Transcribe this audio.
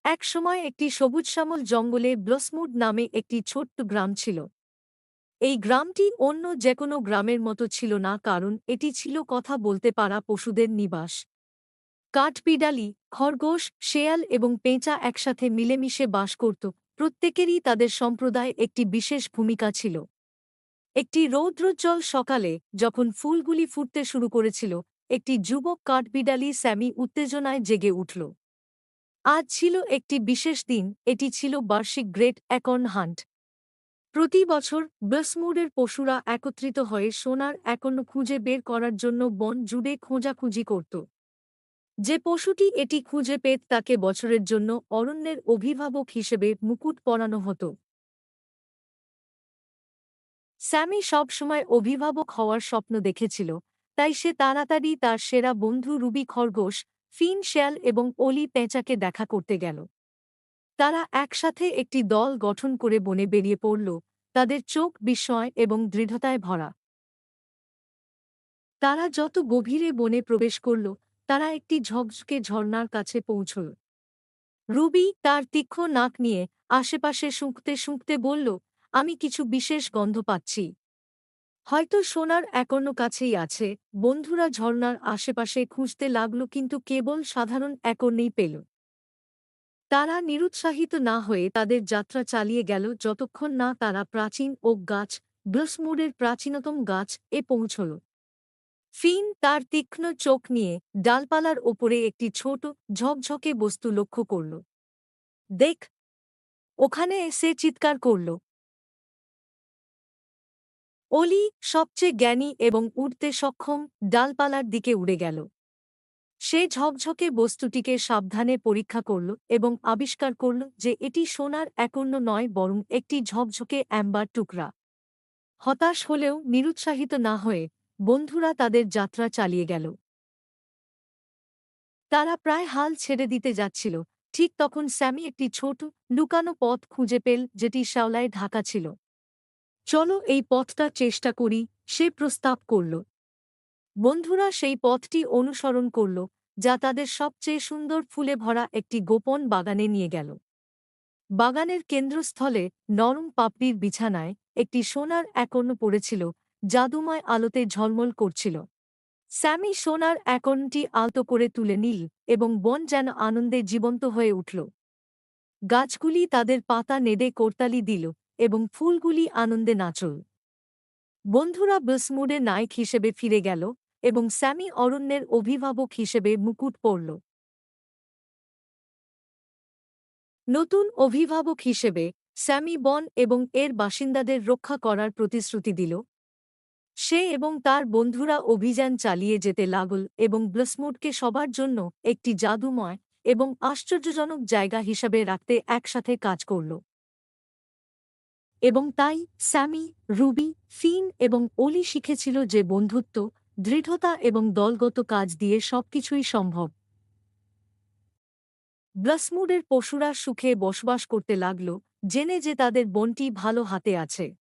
একসময় একটি সবুজ-শ্যামল জঙ্গলে ব্লসমুড নামে একটি ছোট্ট গ্রাম ছিল। এই গ্রামটি অন্য যেকোনো গ্রামের মতো ছিল না, কারণ এটি ছিল কথা বলতে পারা পশুদের নিবাস। কাঠবিড়ালি, খরগোশ, শেয়াল এবং পেঁচা একসাথে মিলেমিশে বাস করত। প্রত্যেকেরই তাদের সম্প্রদায় একটি বিশেষ ভূমিকা ছিল। একটি রৌদ্রোজ্জ্বল সকালে যখন ফুলগুলি ফুটতে শুরু করেছিল, একটি যুবক কাঠবিড়ালি স্যামি উত্তেজনায় জেগে উঠল। আজ ছিল একটি বিশেষ দিন, এটি ছিল বার্ষিক গ্রেট অ্যাকর্ন হান্ট। প্রতি বছর ব্লসমুডের পশুরা একত্রিত হয়ে সোনার অ্যাকর্ন খুঁজে বের করার জন্য বন জুড়ে খোঁজাখুঁজি করত। যে পশুটি এটি খুঁজে পেত তাকে বছরের জন্য অরণ্যের অভিভাবক হিসেবে মুকুট পরানো হতো। স্যামি সবসময় অভিভাবক হওয়ার স্বপ্ন দেখেছিল, তাই সে তাড়াতাড়ি তার সেরা বন্ধু রুবি খরগোশ, ফিন শেয়াল এবং অলি পেঁচাকে দেখা করতে গেল। তারা একসাথে একটি দল গঠন করে বনে বেরিয়ে পড়ল, তাদের চোখ বিস্ময় এবং দৃঢ়তায় ভরা। তারা যত গভীরে বনে প্রবেশ করল, তারা একটি ঝকঝকে ঝর্ণার কাছে পৌঁছল। রুবি তার তীক্ষ্ণ নাক নিয়ে আশেপাশে শুঁকতে শুঁকতে বলল, আমি কিছু বিশেষ গন্ধ পাচ্ছি। হয়তো সোনার অ্যাকর্ন কাছেই আছে। বন্ধুরা ঝর্ণার আশেপাশে খুঁজতে লাগল, কিন্তু কেবল সাধারণ অ্যাকর্নই পেল। তারা নিরুৎসাহিত না হয়ে তাদের যাত্রা চালিয়ে গেল যতক্ষণ না তারা প্রাচীন ওক গাছ, ব্লসমুডের প্রাচীনতম গাছ এ পৌঁছল। ফিন তার তীক্ষ্ণ চোখ নিয়ে ডালপালার ওপরে একটি ছোট ঝকঝকে বস্তু লক্ষ্য করল। দেখ, ওখানে সে চিৎকার করল। অলি, সবচেয়ে জ্ঞানী এবং উড়তে সক্ষম, ডালপালার দিকে উড়ে গেল। সে ঝকঝকে বস্তুটিকে সাবধানে পরীক্ষা করল এবং আবিষ্কার করল যে এটি সোনার অ্যাকর্ন নয়, বরং একটি ঝকঝকে অ্যাম্বার টুকরা। হতাশ হলেও নিরুৎসাহিত না হয়ে বন্ধুরা তাদের যাত্রা চালিয়ে গেল। তারা প্রায় হাল ছেড়ে দিতে যাচ্ছিল, ঠিক তখন স্যামি একটি ছোট লুকানো পথ খুঁজে পেল, যেটি শ্যাওলায় ঢাকা ছিল। চলো এই পথটা চেষ্টা করি, সে প্রস্তাব করল। বন্ধুরা সেই পথটি অনুসরণ করল, যা তাদের সবচেয়ে সুন্দর ফুলে ভরা একটি গোপন বাগানে নিয়ে গেল। বাগানের কেন্দ্রস্থলে নরম পাপড়ির বিছানায় একটি সোনার অ্যাকর্ন পড়েছিল, জাদুময় আলোতে ঝলমল করছিল। স্যামি সোনার অ্যাকর্নটি আলতো করে তুলে নিল এবং বন যেন আনন্দে জীবন্ত হয়ে উঠল। গাছগুলি তাদের পাতা নেড়ে করতালি দিল এবং ফুলগুলি আনন্দে নাচল। বন্ধুরা ব্লসমুডে নায়ক হিসেবে ফিরে গেল এবং স্যামি অরণ্যের অভিভাবক হিসেবে মুকুট পরল। নতুন অভিভাবক হিসেবে স্যামি বন এবং এর বাসিন্দাদের রক্ষা করার প্রতিশ্রুতি দিল। সে এবং তার বন্ধুরা অভিযান চালিয়ে যেতে লাগল এবং ব্লসমুডকে সবার জন্য একটি জাদুময় এবং আশ্চর্যজনক জায়গা হিসাবে রাখতে একসাথে কাজ করল। এবং তাই স্যামি, রুবি, ফিন এবং অলি শিখেছিল যে বন্ধুত্ব, দৃঢ়তা এবং দলগত কাজ দিয়ে সবকিছুই সম্ভব। ব্লসমুডের পশুরা সুখে বসবাস করতে লাগল, জেনে যে তাদের বনটি ভালো হাতে আছে।